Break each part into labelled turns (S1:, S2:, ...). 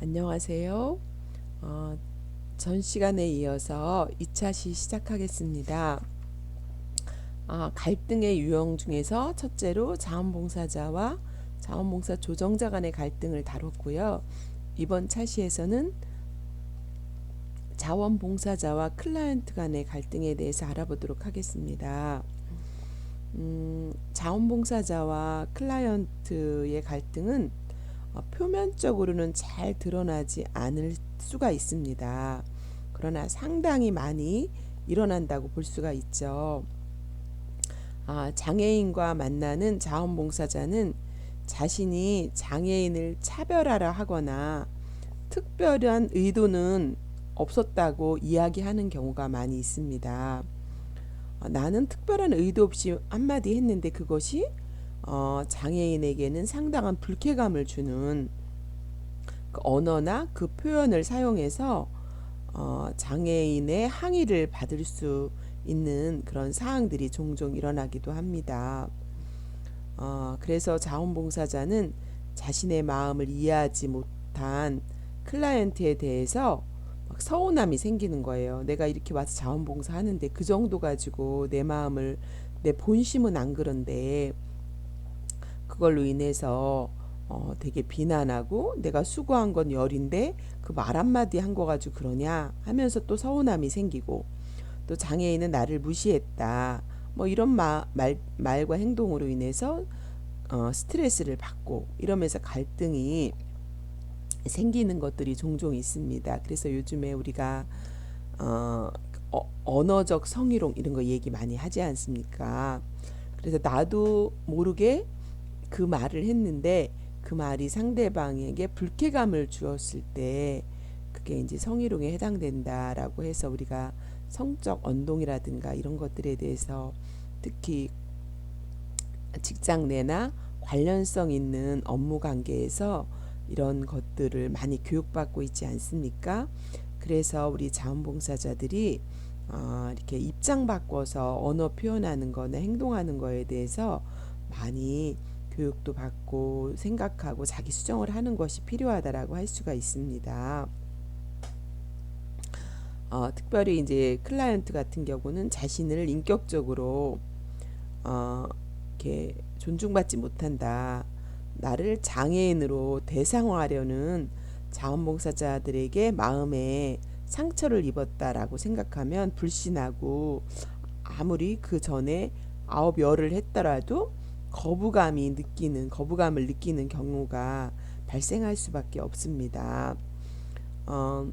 S1: 안녕하세요. 어, 전 시간에 이어서 2차 시 시작하겠습니다. 갈등의 유형 중에서 첫째로 자원봉사자와 자원봉사 조정자 간의 갈등을 다뤘고요. 이번 차시에서는 자원봉사자와 클라이언트 간의 갈등에 대해서 알아보도록 하겠습니다. 자원봉사자와 클라이언트의 갈등은 표면적으로는 잘 드러나지 않을 수가 있습니다. 그러나 상당히 많이 일어난다고 볼 수가 있죠. 장애인과 만나는 자원봉사자는 자신이 장애인을 차별하라 하거나 특별한 의도는 없었다고 이야기하는 경우가 많이 있습니다. 나는 특별한 의도 없이 한마디 했는데 그것이 장애인에게는 상당한 불쾌감을 주는 그 언어나 그 표현을 사용해서 장애인의 항의를 받을 수 있는 그런 사항들이 종종 일어나기도 합니다. 그래서 자원봉사자는 자신의 마음을 이해하지 못한 클라이언트에 대해서 막 서운함이 생기는 거예요. 내가 이렇게 와서 자원봉사 하는데 그 정도 가지고 내 마음을, 내 본심은 안 그런데 그걸로 인해서 되게 비난하고 내가 수고한 건 열인데 그 말 한마디 한 거 가지고 그러냐 하면서 또 서운함이 생기고, 또 장애인은 나를 무시했다 뭐 이런 말과 행동으로 인해서 스트레스를 받고 이러면서 갈등이 생기는 것들이 종종 있습니다. 그래서 요즘에 우리가 어, 언어적 성희롱 이런 거 얘기 많이 하지 않습니까? 그래서 나도 모르게 그 말을 했는데 그 말이 상대방에게 불쾌감을 주었을 때 그게 이제 성희롱에 해당된다라고 해서 우리가 성적 언동이라든가 이런 것들에 대해서 특히 직장 내나 관련성 있는 업무 관계에서 이런 것들을 많이 교육받고 있지 않습니까? 그래서 우리 자원봉사자들이 이렇게 입장 바꿔서 언어 표현하는 거나 행동하는 거에 대해서 많이 교육도 받고 생각하고 자기 수정을 하는 것이 필요하다라고 할 수가 있습니다. 특별히 이제 클라이언트 같은 경우는 자신을 인격적으로 어, 이렇게 존중받지 못한다. 나를 장애인으로 대상화하려는 자원봉사자들에게 마음에 상처를 입었다라고 생각하면 불신하고, 아무리 그 전에 아홉 열을 했더라도 거부감을 느끼는 경우가 발생할 수밖에 없습니다. 어,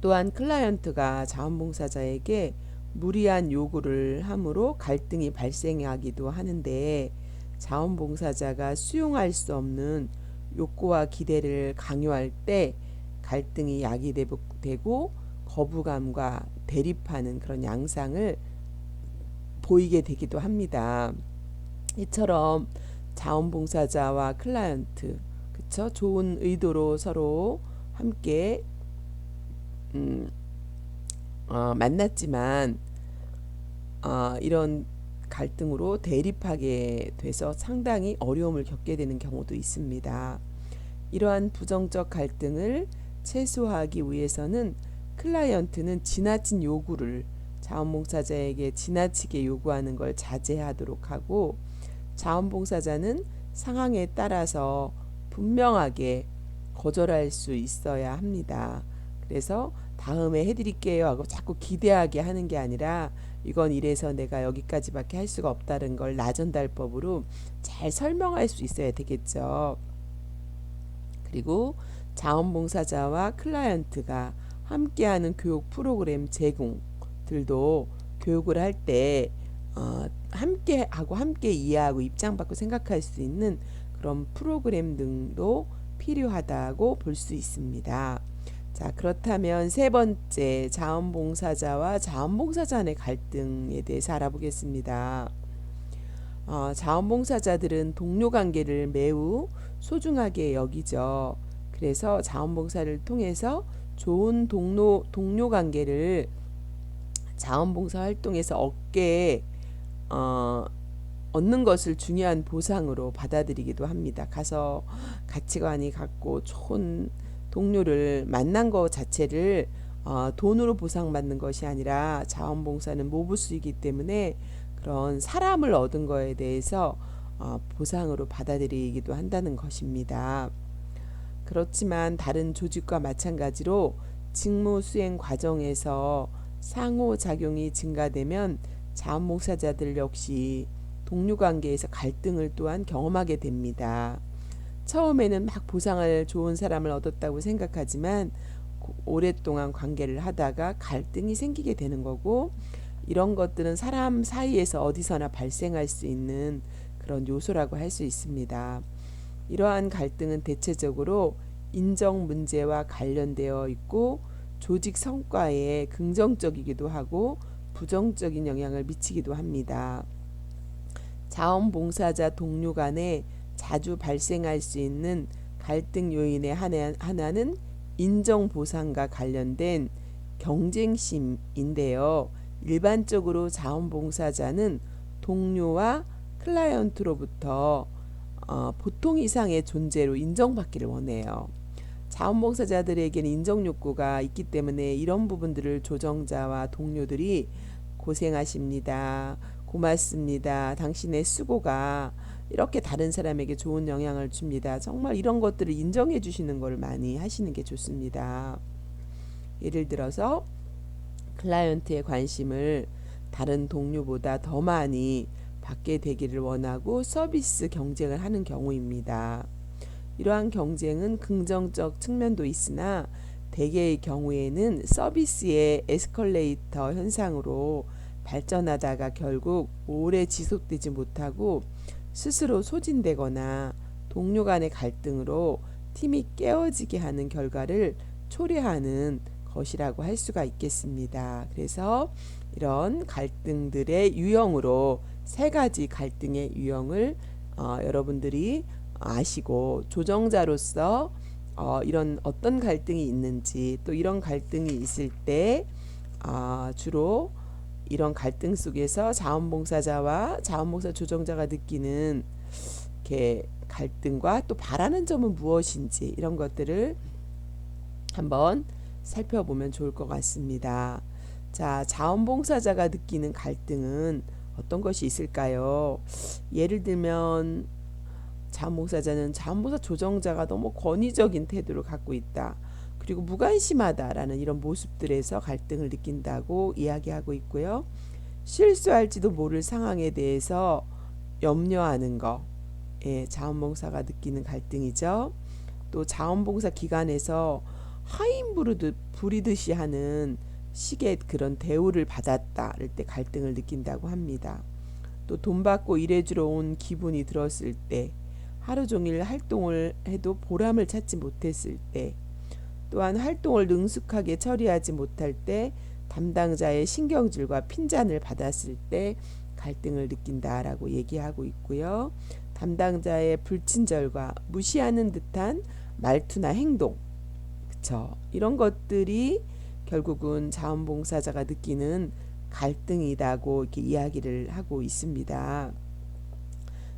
S1: 또한 클라이언트가 자원봉사자에게 무리한 요구를 함으로 갈등이 발생하기도 하는데, 자원봉사자가 수용할 수 없는 욕구와 기대를 강요할 때 갈등이 야기되고 거부감과 대립하는 그런 양상을 보이게 되기도 합니다. 이처럼 자원봉사자와 클라이언트, 그쵸? 좋은 의도로 서로 함께 음, 만났지만 이런 갈등으로 대립하게 돼서 상당히 어려움을 겪게 되는 경우도 있습니다. 이러한 부정적 갈등을 최소화하기 위해서는 클라이언트는 지나친 요구를 자원봉사자에게 지나치게 요구하는 걸 자제하도록 하고, 자원봉사자는 상황에 따라서 분명하게 거절할 수 있어야 합니다. 그래서 다음에 해드릴게요 하고 자꾸 기대하게 하는 게 아니라, 이건 이래서 내가 여기까지밖에 할 수가 없다는 걸 나전달법으로 잘 설명할 수 있어야 되겠죠. 그리고 자원봉사자와 클라이언트가 함께하는 교육 프로그램 제공들도 교육을 할 때 함께 이해하고 입장 받고 생각할 수 있는 그런 프로그램 등도 필요하다고 볼 수 있습니다. 자, 그렇다면 세 번째, 자원봉사자와 자원봉사자 간의 갈등에 대해서 알아보겠습니다. 자원봉사자들은 동료 관계를 매우 소중하게 여기죠. 그래서 자원봉사를 통해서 좋은 동료 관계를 자원봉사 활동에서 어, 얻는 것을 중요한 보상으로 받아들이기도 합니다. 가서 가치관이 같고 좋은 동료를 만난 것 자체를 돈으로 보상받는 것이 아니라 자원봉사는 모부수이기 때문에 그런 사람을 얻은 거에 대해서 보상으로 받아들이기도 한다는 것입니다. 그렇지만 다른 조직과 마찬가지로 직무 수행 과정에서 상호작용이 증가되면 자원봉사자들 역시 동료 관계에서 갈등을 또한 경험하게 됩니다. 처음에는 막 보상을 좋은 사람을 얻었다고 생각하지만 오랫동안 관계를 하다가 갈등이 생기게 되는 거고, 이런 것들은 사람 사이에서 어디서나 발생할 수 있는 그런 요소라고 할 수 있습니다. 이러한 갈등은 대체적으로 인정 문제와 관련되어 있고 조직 성과에 긍정적이기도 하고 부정적인 영향을 미치기도 합니다. 자원봉사자 동료 간에 자주 발생할 수 있는 갈등 요인의 하나는 인정보상과 관련된 경쟁심인데요. 일반적으로 자원봉사자는 동료와 클라이언트로부터 보통 이상의 존재로 인정받기를 원해요. 자원봉사자들에게는 인정 욕구가 있기 때문에 이런 부분들을 조정자와 동료들이 고생하십니다, 고맙습니다, 당신의 수고가 이렇게 다른 사람에게 좋은 영향을 줍니다, 정말 이런 것들을 인정해 주시는 걸 많이 하시는 게 좋습니다. 예를 들어서 클라이언트의 관심을 다른 동료보다 더 많이 받게 되기를 원하고 서비스 경쟁을 하는 경우입니다. 이러한 경쟁은 긍정적 측면도 있으나 대개의 경우에는 서비스의 에스컬레이터 현상으로 발전하다가 결국 오래 지속되지 못하고 스스로 소진되거나 동료 간의 갈등으로 팀이 깨어지게 하는 결과를 초래하는 것이라고 할 수가 있겠습니다. 그래서 이런 갈등들의 유형으로 세 가지 갈등의 유형을 여러분들이 아시고 조정자로서 이런 어떤 갈등이 있는지, 또 이런 갈등이 있을 때 주로 이런 갈등 속에서 자원봉사자와 자원봉사 조정자가 느끼는 이렇게 갈등과 또 바라는 점은 무엇인지, 이런 것들을 한번 살펴보면 좋을 것 같습니다. 자, 자원봉사자가 느끼는 갈등은 어떤 것이 있을까요? 예를 들면 자원봉사자는 자원봉사 조정자가 너무 권위적인 태도를 갖고 있다, 그리고 무관심하다라는 이런 모습들에서 갈등을 느낀다고 이야기하고 있고요. 실수할지도 모를 상황에 대해서 염려하는 거, 자원봉사가 느끼는 갈등이죠. 또 자원봉사 기관에서 하인 부리듯이 하는 식의 그런 대우를 받았다 할 때 갈등을 느낀다고 합니다. 또 돈 받고 일해주러 온 기분이 들었을 때, 하루 종일 활동을 해도 보람을 찾지 못했을 때, 또한 활동을 능숙하게 처리하지 못할 때, 담당자의 신경질과 핀잔을 받았을 때 갈등을 느낀다라고 얘기하고 있고요. 담당자의 불친절과 무시하는 듯한 말투나 행동, 그쵸? 이런 것들이 결국은 자원봉사자가 느끼는 갈등이라고 이렇게 이야기를 하고 있습니다.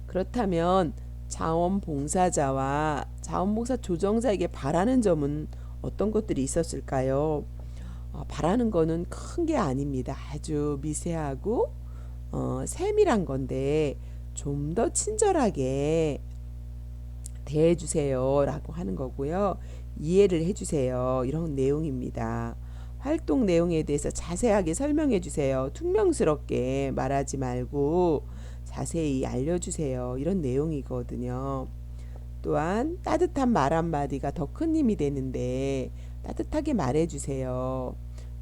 S1: 그렇다면 자원봉사자와 자원봉사 조정자에게 바라는 점은 어떤 것들이 있었을까요? 바라는 거는 큰 게 아닙니다. 아주 미세하고 세밀한 건데 좀 더 친절하게 대해주세요 라고 하는 거고요. 이해를 해주세요, 이런 내용입니다. 활동 내용에 대해서 자세하게 설명해 주세요. 퉁명스럽게 말하지 말고 자세히 알려주세요, 이런 내용이거든요. 또한 따뜻한 말 한마디가 더 큰 힘이 되는데 따뜻하게 말해주세요.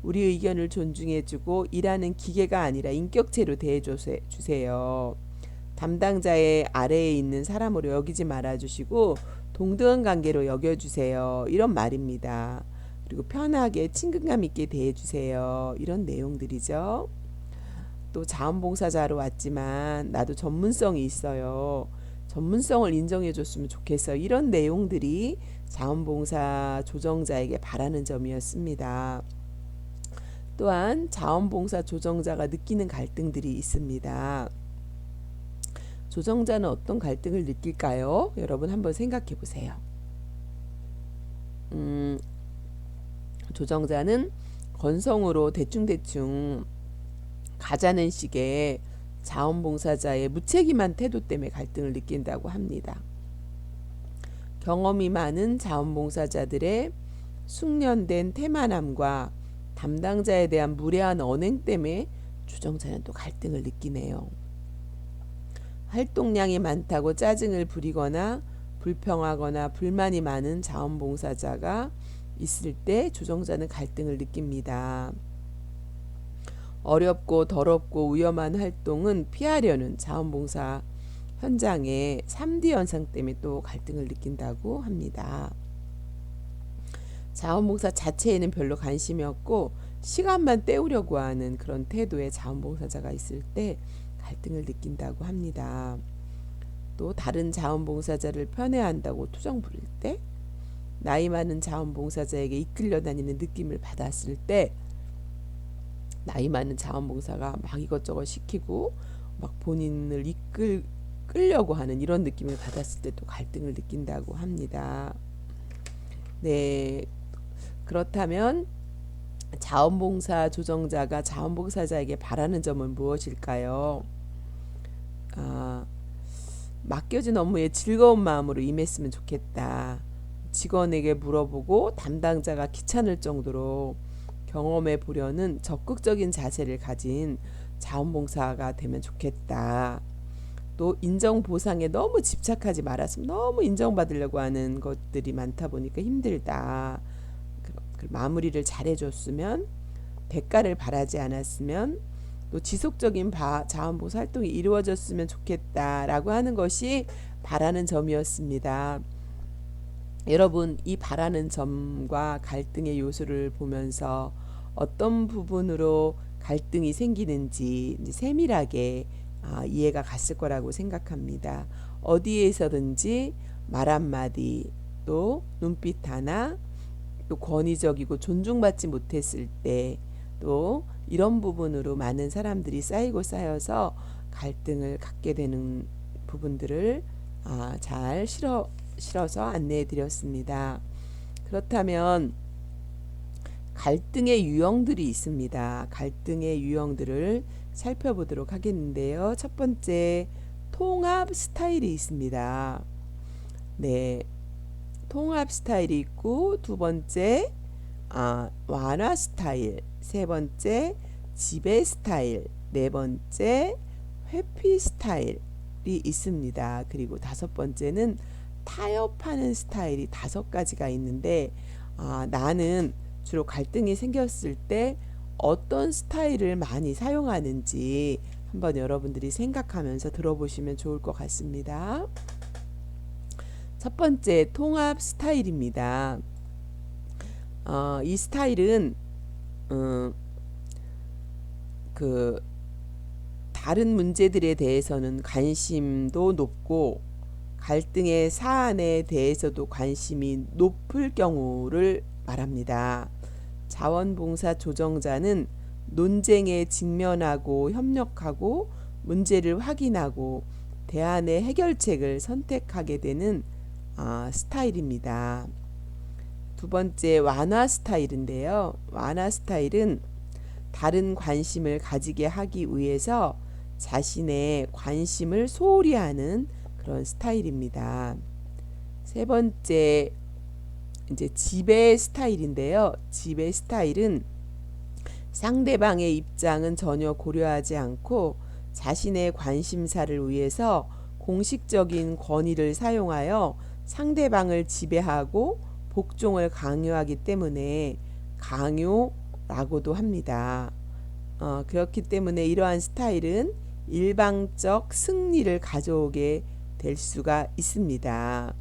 S1: 우리 의견을 존중해주고 일하는 기계가 아니라 인격체로 대해주세요. 담당자의 아래에 있는 사람으로 여기지 말아주시고 동등한 관계로 여겨주세요, 이런 말입니다. 그리고 편하게 친근감 있게 대해주세요, 이런 내용들이죠. 또 자원봉사자로 왔지만 나도 전문성이 있어요, 전문성을 인정해 줬으면 좋겠어, 이런 내용들이 자원봉사 조정자에게 바라는 점이었습니다. 또한 자원봉사 조정자가 느끼는 갈등들이 있습니다. 조정자는 어떤 갈등을 느낄까요? 여러분 한번 생각해 보세요. 조정자는 건성으로 대충대충 가자는 식의 자원봉사자의 무책임한 태도 때문에 갈등을 느낀다고 합니다. 경험이 많은 자원봉사자들의 숙련된 태만함과 담당자에 대한 무례한 언행 때문에 조정자는 또 갈등을 느끼네요. 활동량이 많다고 짜증을 부리거나 불평하거나 불만이 많은 자원봉사자가 있을 때 조정자는 갈등을 느낍니다. 어렵고 더럽고 위험한 활동은 피하려는 자원봉사 현장의 3D 현상 때문에 또 갈등을 느낀다고 합니다. 자원봉사 자체에는 별로 관심이 없고 시간만 때우려고 하는 그런 태도의 자원봉사자가 있을 때 갈등을 느낀다고 합니다. 또 다른 자원봉사자를 편애한다고 투정 부릴 때, 나이 많은 자원봉사자에게 이끌려 다니는 느낌을 받았을 때, 나이 많은 자원봉사가 막 이것저것 시키고 막 본인을 끌려고 하는 이런 느낌을 받았을 때 또 갈등을 느낀다고 합니다. 네, 그렇다면 자원봉사 조정자가 자원봉사자에게 바라는 점은 무엇일까요? 맡겨진 업무에 즐거운 마음으로 임했으면 좋겠다. 직원에게 물어보고 담당자가 귀찮을 정도로 경험해 보려는 적극적인 자세를 가진 자원봉사가 되면 좋겠다. 또 인정 보상에 너무 집착하지 말았으면, 너무 인정받으려고 하는 것들이 많다 보니까 힘들다. 마무리를 잘해줬으면, 대가를 바라지 않았으면, 또 지속적인 자원봉사 활동이 이루어졌으면 좋겠다라고 하는 것이 바라는 점이었습니다. 여러분, 이 바라는 점과 갈등의 요소를 보면서 어떤 부분으로 갈등이 생기는지 세밀하게 이해가 갔을 거라고 생각합니다. 어디에서든지 말 한마디, 또 눈빛 하나, 또 권위적이고 존중받지 못했을 때, 또 이런 부분으로 많은 사람들이 쌓이고 쌓여서 갈등을 갖게 되는 부분들을 잘 실어서 안내해 드렸습니다. 그렇다면 갈등의 유형들이 있습니다. 갈등의 유형들을 살펴보도록 하겠는데요. 첫 번째, 통합 스타일이 있습니다. 네, 통합 스타일이 있고, 두 번째 완화 스타일, 세 번째 지배 스타일, 네 번째 회피 스타일이 있습니다. 그리고 다섯 번째는 타협하는 스타일이 5가지가 있는데, 나는 주로 갈등이 생겼을 때 어떤 스타일을 많이 사용하는지 한번 여러분들이 생각하면서 들어보시면 좋을 것 같습니다. 첫 번째, 통합 스타일입니다. 이 스타일은 다른 문제들에 대해서는 관심도 높고 갈등의 사안에 대해서도 관심이 높을 경우를 말합니다. 자원봉사 조정자는 논쟁에 직면하고 협력하고 문제를 확인하고 대안의 해결책을 선택하게 되는 스타일입니다. 두 번째, 완화 스타일인데요. 완화 스타일은 다른 관심을 가지게 하기 위해서 자신의 관심을 소홀히 하는 그런 스타일입니다. 세 번째, 이제 지배 스타일인데요. 지배 스타일은 상대방의 입장은 전혀 고려하지 않고 자신의 관심사를 위해서 공식적인 권위를 사용하여 상대방을 지배하고 복종을 강요하기 때문에 강요라고도 합니다. 그렇기 때문에 이러한 스타일은 일방적 승리를 가져오게 될 수가 있습니다.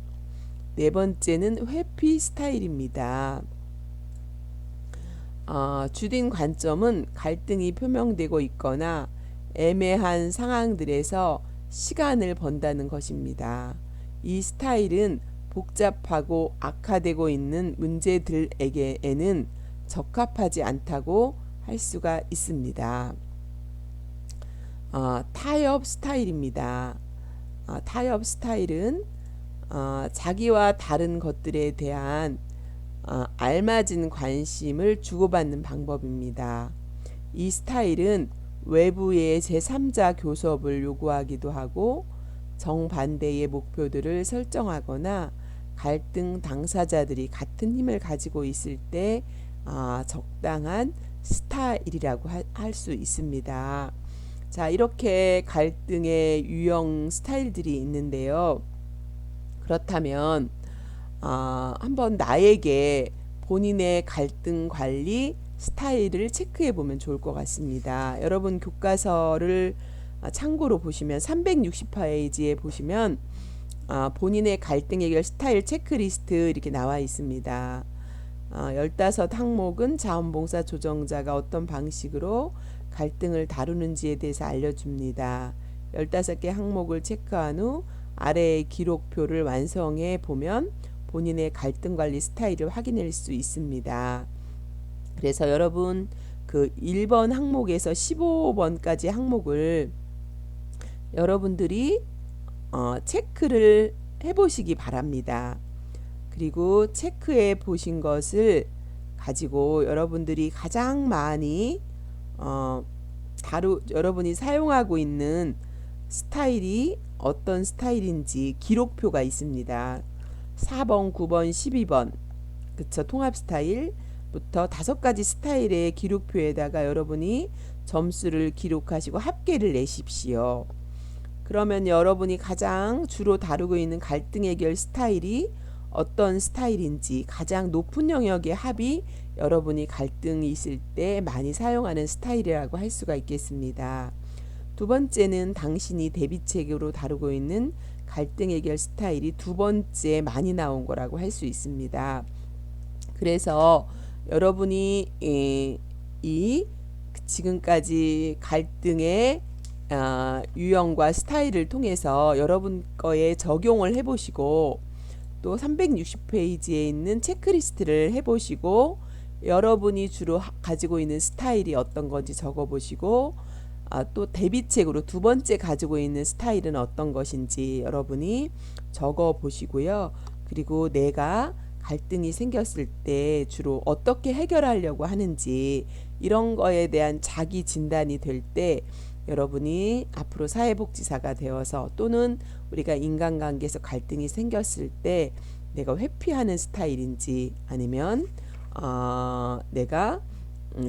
S1: 네 번째는 회피 스타일입니다. 주된 관점은 갈등이 표명되고 있거나 애매한 상황들에서 시간을 번다는 것입니다. 이 스타일은 복잡하고 악화되고 있는 문제들에게는 적합하지 않다고 할 수가 있습니다. 타협 스타일입니다. 타협 스타일은 자기와 다른 것들에 대한 알맞은 관심을 주고받는 방법입니다. 이 스타일은 외부의 제3자 교섭을 요구하기도 하고 정반대의 목표들을 설정하거나 갈등 당사자들이 같은 힘을 가지고 있을 때 적당한 스타일이라고 할 수 있습니다. 자, 이렇게 갈등의 유형 스타일들이 있는데요. 그렇다면 한번 나에게 본인의 갈등 관리 스타일을 체크해 보면 좋을 것 같습니다. 여러분 교과서를 참고로 보시면 360페이지에 보시면 본인의 갈등 해결 스타일 체크리스트 이렇게 나와 있습니다. 15항목은 자원봉사 조정자가 어떤 방식으로 갈등을 다루는지에 대해서 알려줍니다. 15개 항목을 체크한 후 아래의 기록표를 완성해 보면 본인의 갈등 관리 스타일을 확인할 수 있습니다. 그래서 여러분 그 1번 항목에서 15번까지 항목을 여러분들이 체크를 해보시기 바랍니다. 그리고 체크해 보신 것을 가지고 여러분들이 가장 많이 여러분이 사용하고 있는 스타일이 어떤 스타일인지 기록표가 있습니다. 4번, 9번, 12번 그쵸 통합 스타일부터 5가지 스타일의 기록표에다가 여러분이 점수를 기록하시고 합계를 내십시오. 그러면 여러분이 가장 주로 다루고 있는 갈등 해결 스타일이 어떤 스타일인지 가장 높은 영역의 합이 여러분이 갈등이 있을 때 많이 사용하는 스타일이라고 할 수가 있겠습니다. 두 번째는 당신이 대비책으로 다루고 있는 갈등 해결 스타일이 두 번째 많이 나온 거라고 할 수 있습니다. 그래서 여러분이 이 지금까지 갈등의 유형과 스타일을 통해서 여러분 거에 적용을 해보시고 또 360페이지에 있는 체크리스트를 해보시고 여러분이 주로 가지고 있는 스타일이 어떤 건지 적어보시고 또 대비책으로 두 번째 가지고 있는 스타일은 어떤 것인지 여러분이 적어보시고요. 그리고 내가 갈등이 생겼을 때 주로 어떻게 해결하려고 하는지 이런 거에 대한 자기 진단이 될 때 여러분이 앞으로 사회복지사가 되어서 또는 우리가 인간관계에서 갈등이 생겼을 때 내가 회피하는 스타일인지 아니면 내가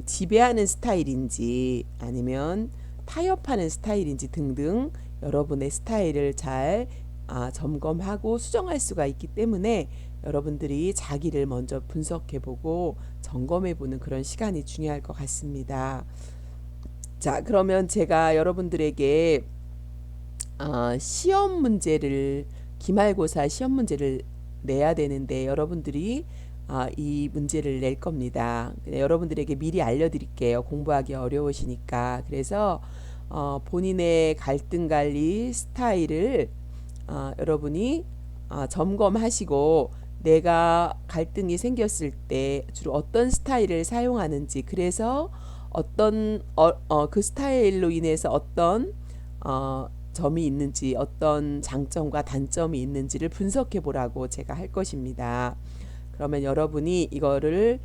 S1: 지배하는 스타일인지 아니면 타협하는 스타일인지 등등 여러분의 스타일을 잘 점검하고 수정할 수가 있기 때문에 여러분들이 자기를 먼저 분석해보고 점검해보는 그런 시간이 중요할 것 같습니다. 자, 그러면 제가 여러분들에게 시험 문제를 기말고사 시험 문제를 내야 되는데 여러분들이 이 문제를 낼 겁니다. 여러분들에게 미리 알려드릴게요. 공부하기 어려우시니까. 그래서 본인의 갈등 관리 스타일을 여러분이 점검하시고 내가 갈등이 생겼을 때 주로 어떤 스타일을 사용하는지 그래서 어떤 그 스타일로 인해서 어떤 점이 있는지 어떤 장점과 단점이 있는지를 분석해 보라고 제가 할 것입니다. 그러면 여러분이 이거를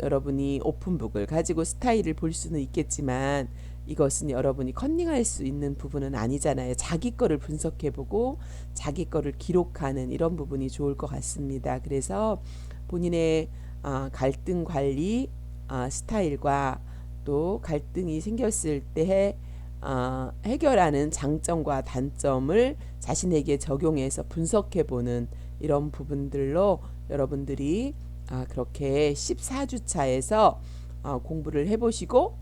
S1: 여러분이 오픈북을 가지고 스타일을 볼 수는 있겠지만 이것은 여러분이 컨닝할 수 있는 부분은 아니잖아요. 자기 거를 분석해보고 자기 거를 기록하는 이런 부분이 좋을 것 같습니다. 그래서 본인의 갈등 관리 스타일과 또 갈등이 생겼을 때 해결하는 장점과 단점을 자신에게 적용해서 분석해보는 이런 부분들로 여러분들이 그렇게 14주차에서 공부를 해보시고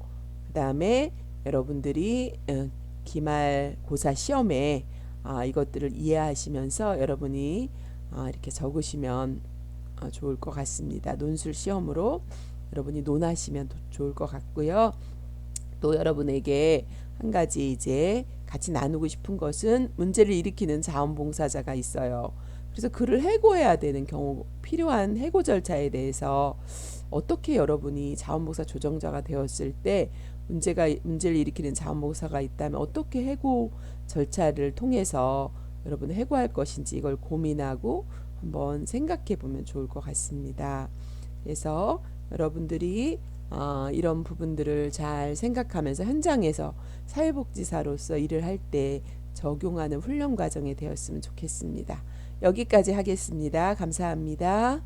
S1: 그 다음에 여러분들이 기말고사 시험에 이것들을 이해하시면서 여러분이 이렇게 적으시면 좋을 것 같습니다. 논술 시험으로 여러분이 논하시면 좋을 것 같고요. 또 여러분에게 한 가지 이제 같이 나누고 싶은 것은 문제를 일으키는 자원봉사자가 있어요. 그래서 그를 해고해야 되는 경우 필요한 해고 절차에 대해서 어떻게 여러분이 자원봉사 조정자가 되었을 때 문제를 일으키는 자원봉사가 있다면 어떻게 해고 절차를 통해서 여러분을 해고할 것인지 이걸 고민하고 한번 생각해 보면 좋을 것 같습니다. 그래서 여러분들이 이런 부분들을 잘 생각하면서 현장에서 사회복지사로서 일을 할 때 적용하는 훈련 과정이 되었으면 좋겠습니다. 여기까지 하겠습니다. 감사합니다.